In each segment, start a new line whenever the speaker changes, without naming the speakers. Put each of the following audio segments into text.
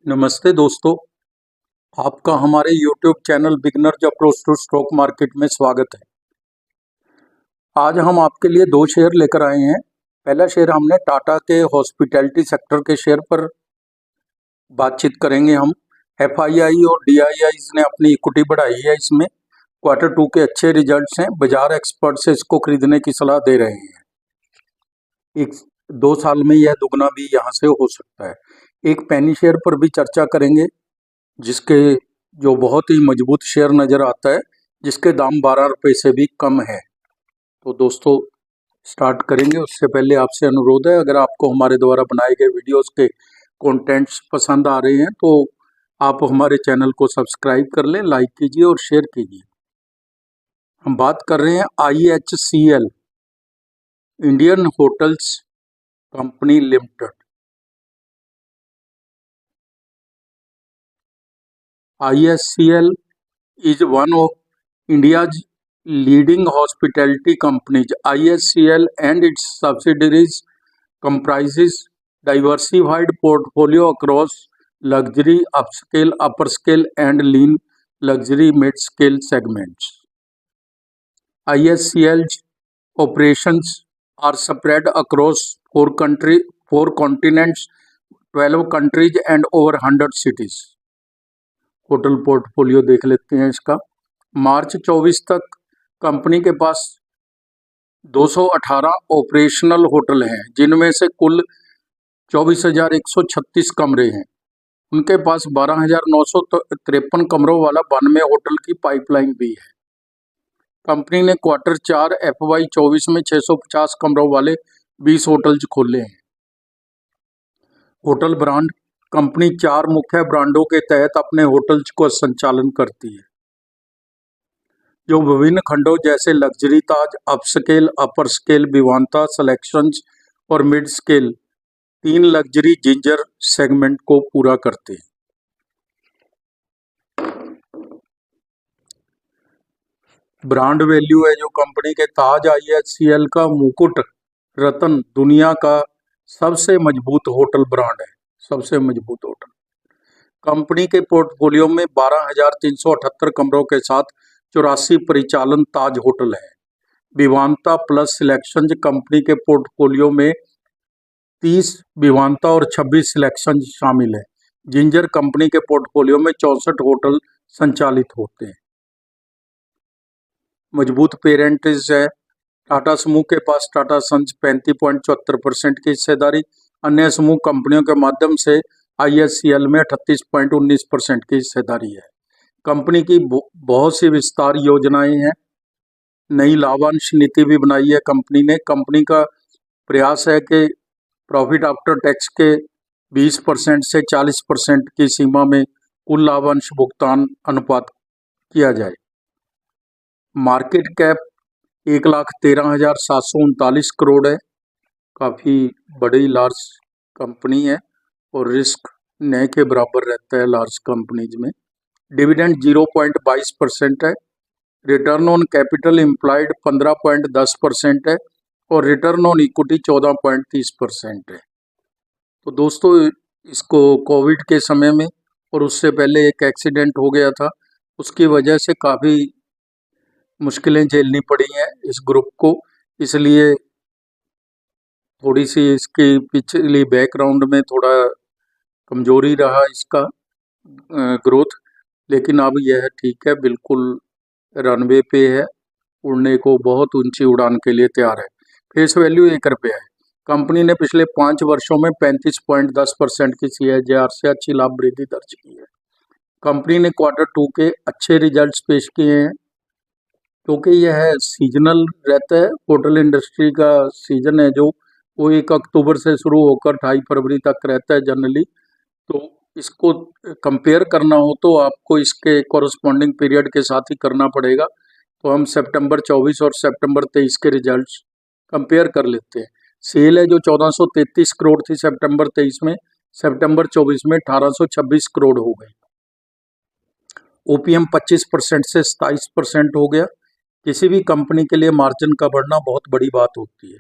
नमस्ते दोस्तों, आपका हमारे YouTube channel beginners approach to stock market में स्वागत है। आज हम आपके लिए दो शेयर लेकर आए हैं। पहला शेयर हमने टाटा के हॉस्पिटैलिटी सेक्टर के शेयर पर बातचीत करेंगे। हम FII और DIIs ने अपनी इक्विटी बढ़ाई है। इसमें Q2 के अच्छे रिजल्ट्स हैं। बाजार एक्सपर्ट से इसको खरीदने की सलाह दे रहे हैं। 1-2 साल में यह दुगना भी यहाँ से हो सकता है। एक पेनी शेयर पर भी चर्चा करेंगे, जिसके जो बहुत ही मजबूत शेयर नज़र आता है, जिसके दाम 12 रुपये से भी कम है। तो दोस्तों स्टार्ट करेंगे। उससे पहले आपसे अनुरोध है, अगर आपको हमारे द्वारा बनाए गए वीडियोस के कंटेंट्स पसंद आ रहे हैं तो आप हमारे चैनल को सब्सक्राइब कर लें, लाइक कीजिए और शेयर कीजिए। हम बात कर रहे हैं IHCL, Indian hotels company limited. IHCL is one of India's leading hospitality companies. IHCL and its subsidiaries comprises diversified portfolio across luxury, upscale, upper scale and lean luxury mid-scale segments. IHCL's operations are spread across four continents, 12 countries and over 100 cities. Hotel portfolio देख लेते हैं इसका। मार्च 24 तक company के पास 218 operational hotel हैं, जिनमें से कुल 24,136 कमरे हैं। उनके पास 12,953 कमरों वाला 92 होटल की पाइपलाइन भी है। कंपनी ने Q4 FY 24 में 650 कमरों वाले 20 होटल्स खोले हैं। होटल ब्रांड कंपनी 4 मुख्य ब्रांडों के तहत अपने होटल्स को संचालन करती है, जो विभिन्न खंडों जैसे लग्जरी ताज, अपस्केल, अपर स्केल, विवांता, सिलेक्शंस और mid scale 3 luxury ginger segment को पूरा करते हैं। ब्रांड वैल्यू है जो कंपनी के ताज IHCL का मुकुट रत्न दुनिया का सबसे मजबूत होटल ब्रांड है, सबसे मजबूत होटल। कंपनी के पोर्टफोलियो में 12,378 कमरों के साथ 84 परिचालन ताज होटल है। विवांता प्लस सिलेक्शंस कंपनी के पोर्टफोलियो में 30 विवांता और 26 सिलेक्शंस शामिल है। जिंजर कंपनी के पोर्टफोलियो में 64 होटल संचालित होते हैं। मजबूत पेरेंट्स है। टाटा समूह के पास टाटा सन्स 35.74% की हिस्सेदारी, अन्य समूह कंपनियों के माध्यम से IHCL में 38.19% की हिस्सेदारी है। कंपनी की बहुत सी विस्तार योजनाएं हैं। नई लाभांश नीति भी बनाई है कंपनी ने। कंपनी का प्रयास है कि प्रॉफिट आफ्टर टैक्स के 20% से 40% की सीमा में कुल लाभांश भुगतान अनुपात किया जाए। मार्केट कैप 1,13,739 करोड़ है। काफ़ी बड़ी लार्ज कंपनी है और रिस्क न के बराबर रहता है लार्ज कंपनीज में। डिविडेंड 0.22% है। रिटर्न ऑन कैपिटल एम्प्लॉयड 15.10% है और रिटर्न ऑन इक्विटी 14.30% है। तो दोस्तों इसको कोविड के समय में और उससे पहले एक एक्सीडेंट हो गया था, उसकी वजह से काफ़ी मुश्किलें झेलनी पड़ी हैं इस ग्रुप को, इसलिए थोड़ी सी इसकी पिछली बैकग्राउंड में थोड़ा कमजोरी रहा इसका ग्रोथ, लेकिन अब यह ठीक है, बिल्कुल रनवे पे है, उड़ने को बहुत ऊंची उड़ान के लिए तैयार है। फेस वैल्यू 1 रुपया है। कंपनी ने पिछले 5 वर्षों में 35.10% की CAGR से अच्छी लाभ वृद्धि दर्ज की है। कंपनी ने Q2 के अच्छे रिजल्ट्स पेश किए हैं, क्योंकि यह सीजनल रहता है। होटल इंडस्ट्री का सीजन है जो वो 1 अक्टूबर से शुरू होकर 28 फरवरी तक रहता है जनरली। तो इसको कंपेयर करना हो तो आपको इसके कॉरस्पॉन्डिंग पीरियड के साथ ही करना पड़ेगा। तो हम सितंबर 24 और सितंबर 23 के रिजल्ट्स कंपेयर कर लेते हैं। सेल है जो 1433 करोड़ थी सितंबर 23 में, सितंबर 24 में 1826 करोड़ हो गई। OPM 25% से 27% हो गया। किसी भी कंपनी के लिए मार्जिन का बढ़ना बहुत बड़ी बात होती है।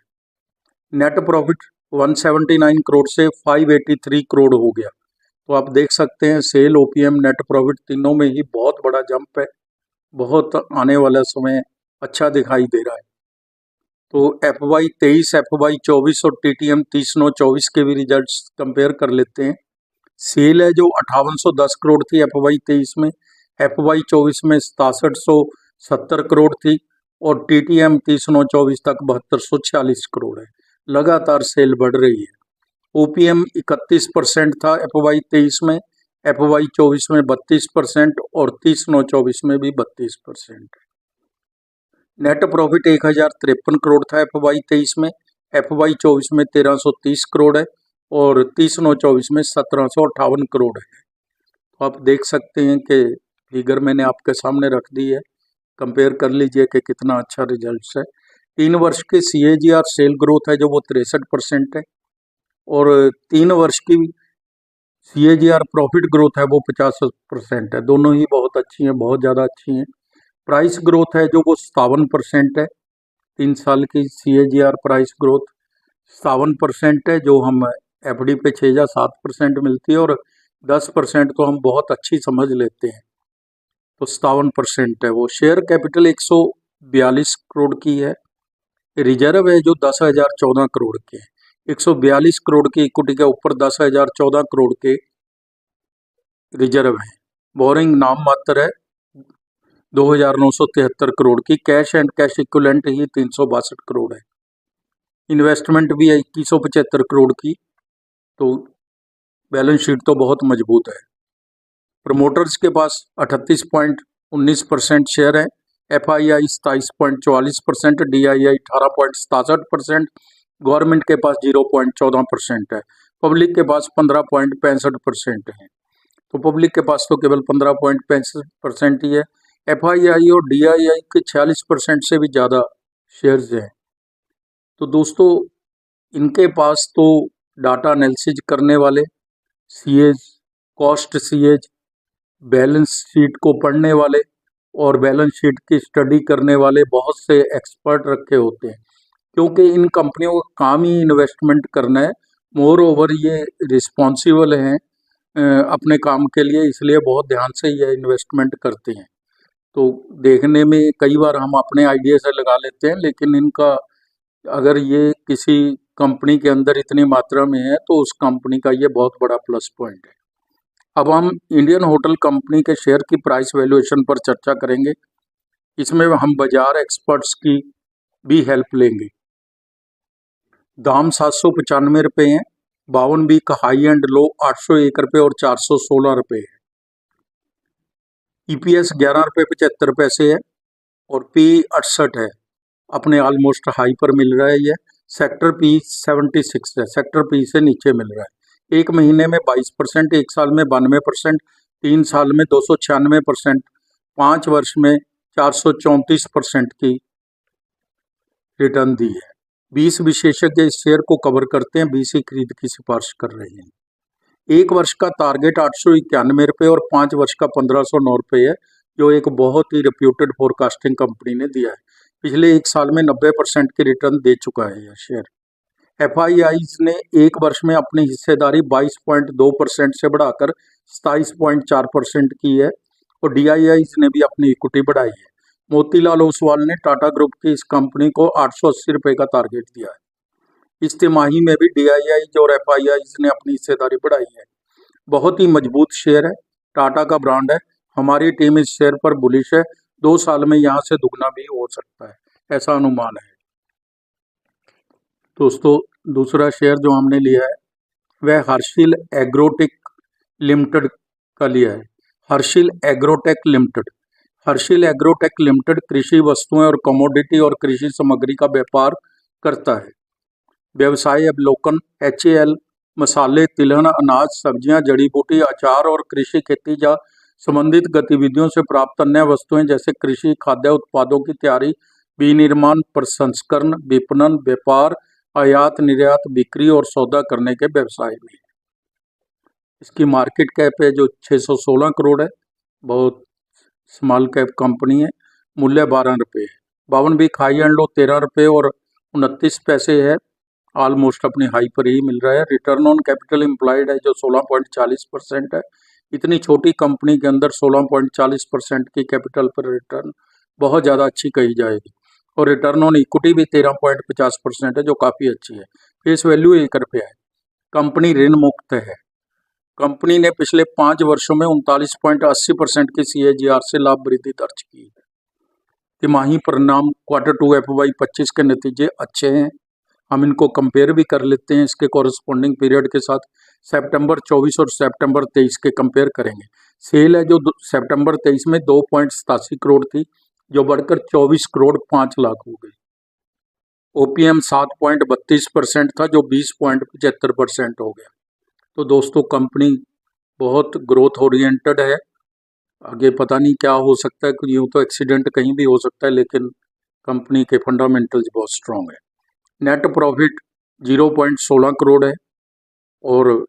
नेट प्रॉफिट 179 करोड़ से 583 करोड़ हो गया। तो आप देख सकते हैं सेल, ओपीएम, नेट प्रॉफिट तीनों में ही बहुत बड़ा जंप है, बहुत आने वाला समय अच्छा दिखाई दे रहा है। तो FY23, FY24 और TTM 30/9/24 के भी रिजल्ट्स कंपेयर कर लेते हैं। सेल है जो 5810 करोड़ थी FY23 में, FY24 में 6770 करोड़ थी और TTM 30/9/24 तक 7246 करोड़ है। लगातार सेल बढ़ रही है। ओपीएम 31% था FY23 में, FY24 में 32% और 30/9/24 में भी 32%। नेट प्रॉफिट 1053 करोड़ था FY23 में, FY24 में 1330 करोड़ है और 30/9/24 में 1758 करोड़ है। तो आप देख सकते हैं कि फिगर मैंने आपके सामने रख दी है, कंपेयर कर लीजिए कि कितना अच्छा रिजल्ट है। 3 वर्ष के CAGR सेल ग्रोथ है जो वो 63% है और 3 वर्ष की CAGR प्रॉफिट ग्रोथ है वो 50% है। दोनों ही बहुत अच्छी हैं, बहुत ज़्यादा अच्छी हैं। प्राइस ग्रोथ है जो वो 57% है। 3 साल की CAGR प्राइस ग्रोथ 57% है, जो हम FD पे 6 या 7% मिलती है और 10% तो हम बहुत अच्छी समझ लेते हैं, तो 57% है वो। शेयर कैपिटल 142 करोड़ की है। रिजर्व है जो 10,014 करोड़ के हैं। 142 करोड़ की इक्विटी के ऊपर 10,014 करोड़ के रिजर्व है। बोरिंग नाम मात्र है 2,973 करोड़ की। कैश एंड कैश इक्विवेलेंट ही 362 करोड़ है। इन्वेस्टमेंट भी है 2175 करोड़ की। तो बैलेंस शीट तो बहुत मजबूत है। प्रमोटर्स के पास 38.19% शेयर है। FII 27.44%, DII 18.67%, गवर्नमेंट के पास 0.14% है। पब्लिक के पास 15.65% है। तो पब्लिक के पास तो केवल 15.65% ही है। FII और DII के 46% से भी ज़्यादा शेयर्स हैं। तो दोस्तों इनके पास तो डाटा एनालिसिस करने वाले, CAs, cost CAs, balance sheet को पढ़ने वाले और बैलेंस शीट की स्टडी करने वाले बहुत से एक्सपर्ट रखे होते हैं, क्योंकि इन कंपनियों का काम ही इन्वेस्टमेंट करना है। मोर ओवर ये रिस्पॉन्सिबल हैं अपने काम के लिए, इसलिए बहुत ध्यान से ये इन्वेस्टमेंट करते हैं। तो देखने में कई बार हम अपने आइडिया से लगा लेते हैं, लेकिन इनका अगर ये किसी कंपनी के अंदर इतनी मात्रा में है तो उस कंपनी का ये बहुत बड़ा प्लस पॉइंट है। अब हम इंडियन होटल कंपनी के शेयर की प्राइस वैल्यूएशन पर चर्चा करेंगे। इसमें हम बाजार एक्सपर्ट्स की भी हेल्प लेंगे। दाम 795 रुपये हैं। 52 का हाई एंड लो 801 रुपये और 416 रुपये है। EPS 11 रुपये 75 पैसे है और P 68 है। अपने ऑलमोस्ट हाई पर मिल रहा है ये। सेक्टर P 76 है, सेक्टर P से नीचे मिल रहा है। 1 महीने में 22%, 1 साल में 92%, 3 साल में 296%, 5 वर्ष में 434% की रिटर्न दी है। 20 विशेषज्ञ इस शेयर को कवर करते हैं, 20 ही खरीद की सिफारिश कर रहे हैं। 1 वर्ष का टारगेट 891 रुपये और 5 वर्ष का 1509 रुपये है, जो एक बहुत ही रिप्यूटेड फोरकास्टिंग कंपनी ने दिया है। पिछले 1 साल में 90% की रिटर्न दे चुका है यह शेयर। FIIs ने 1 वर्ष में अपनी हिस्सेदारी 22.2% से बढ़ाकर 27.4% की है और DIIs ने भी अपनी इक्विटी बढ़ाई है। मोतीलाल ओसवाल ने टाटा ग्रुप की इस कंपनी को 880 रुपये का टारगेट दिया है। इस तिमाही में भी DIIs और FIIs ने अपनी हिस्सेदारी बढ़ाई है। बहुत ही मजबूत शेयर है, टाटा का ब्रांड है। हमारी टीम इस शेयर पर बुलिश है। 2 साल में यहाँ से दुगना भी हो सकता है, ऐसा अनुमान है। दोस्तों दूसरा शेयर जो हमने लिया है वह हर्षिल एग्रोटेक लिमिटेड का लिया है। Harshil agrotech limited. Harshil agrotech limited कृषि वस्तुएं और कमोडिटी और कृषि सामग्री का व्यापार करता है। व्यवसाय अवलोकन, HAL, मसाले, तिलहन, अनाज, सब्जियां, जड़ी बूटी, अचार और कृषि खेती या संबंधित गतिविधियों से प्राप्त अन्य वस्तुएं जैसे कृषि खाद्य उत्पादों की तैयारी, विनिर्माण, प्रसंस्करण, विपणन, व्यापार, आयात निर्यात, बिक्री और सौदा करने के व्यवसाय में। इसकी मार्केट कैप है जो 616 करोड़ है, बहुत स्मॉल कैप कंपनी है। मूल्य 12 रुपये है। 52 हाई एंड लो 13 रुपये और 29 पैसे है ऑलमोस्ट अपनी हाई पर ही मिल रहा है। रिटर्न ऑन कैपिटल एम्प्लॉयड है जो 16.40% है। इतनी छोटी कंपनी के अंदर 16.40% की कैपिटल पर रिटर्न बहुत ज़्यादा अच्छी कही जाएगी। और रिटर्न ऑन इक्विटी भी 13.50% है जो काफ़ी अच्छी है। फेस वैल्यू 1 रुपया है। कंपनी ऋण मुक्त है। कंपनी ने पिछले 5 वर्षों में 39.80% की CAGR से लाभ वृद्धि दर्ज की है। तिमाही परिणाम Q2 FY25 के नतीजे अच्छे हैं। हम इनको कंपेयर भी कर लेते हैं इसके कॉरस्पॉन्डिंग पीरियड के साथ। सितंबर 24 और सितंबर 23 के कंपेयर करेंगे। सेल है जो सितंबर 23 में 2.87 करोड़ थी जो बढ़कर 24 करोड़ 5 लाख हो गई। OPM 7.32% था जो 20.75% हो गया। तो दोस्तों कंपनी बहुत ग्रोथ ओरिएंटेड है। आगे पता नहीं क्या हो सकता है, यूँ तो एक्सीडेंट कहीं भी हो सकता है, लेकिन कंपनी के फंडामेंटल्स बहुत स्ट्रांग है। नेट प्रॉफिट 0.16 करोड़ है और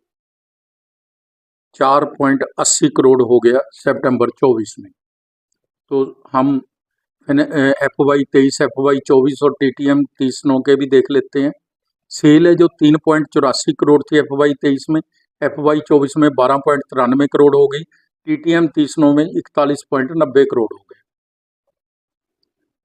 4.80 करोड़ हो गया सितंबर 24 में। तो हम FY23, FY24 और TTM 30 के भी देख लेते हैं। सेल है जो 3.84 करोड़ थी FY23 में, FY24 में 12.93 करोड़ हो गई। TTM 30 में 41.90 करोड़ हो गए।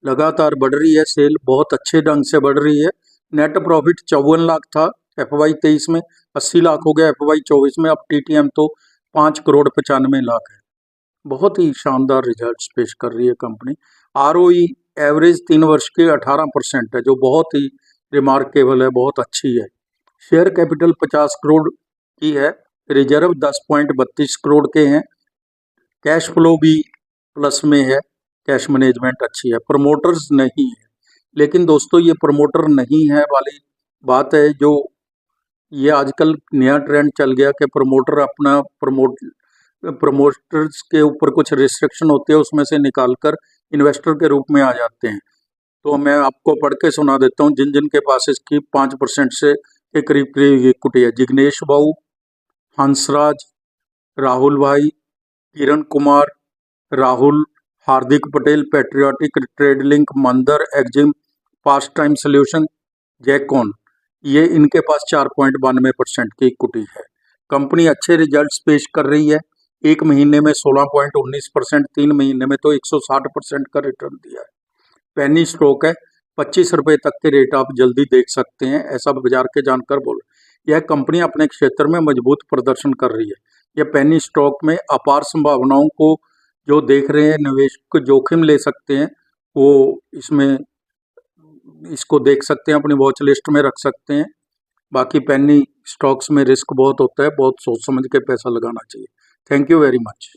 लगातार बढ़ रही है सेल, बहुत अच्छे ढंग से बढ़ रही है। नेट प्रॉफिट 54 लाख था FY23 में, 80 लाख हो गया FY24 में। अब TTM तो 5 करोड़ 95 लाख है। बहुत ही शानदार रिजल्ट्स पेश कर रही है कंपनी। ROE एवरेज 3 वर्ष के 18% है जो बहुत ही रिमार्केबल है, बहुत अच्छी है। शेयर कैपिटल 50 करोड़ की है। रिजर्व 10.32 करोड़ के हैं। कैश फ्लो भी प्लस में है। कैश मैनेजमेंट अच्छी है। प्रमोटर्स नहीं है, लेकिन दोस्तों ये प्रमोटर नहीं है वाली बात है जो ये आजकल नया ट्रेंड चल गया कि प्रमोटर अपना प्रमोटर्स के ऊपर कुछ रिस्ट्रिक्शन होते हैं, उसमें से निकालकर इन्वेस्टर के रूप में आ जाते हैं। तो मैं आपको पढ़ के सुना देता हूँ जिन जिन के पास इसकी 5% से के करीब करीब इक्विटी है। जिग्नेश बाबू, हंसराज, राहुल भाई, Kiran Kumar, Rahul, Hardik Patel, patriotic trade link, मंदर, एक्जिम, पास्ट टाइम सोल्यूशन, जैकॉन, ये इनके पास 4.92% की इक्विटी है। कंपनी अच्छे रिजल्ट्स पेश कर रही है। 1 महीने में 16.19%, 3 महीने में तो 160% का रिटर्न दिया है। पेनी स्टॉक है, 25 रुपये तक के रेट आप जल्दी देख सकते हैं, ऐसा बाजार के जानकार बोल। यह कंपनी अपने क्षेत्र में मजबूत प्रदर्शन कर रही है। यह पेनी स्टॉक में अपार संभावनाओं को जो देख रहे हैं, निवेशक जोखिम ले सकते हैं, वो इसको देख सकते हैं, अपनी वॉच लिस्ट में रख सकते हैं। बाकी पेनी स्टॉक्स में रिस्क बहुत होता है, बहुत सोच समझ के पैसा लगाना चाहिए। Thank you very much.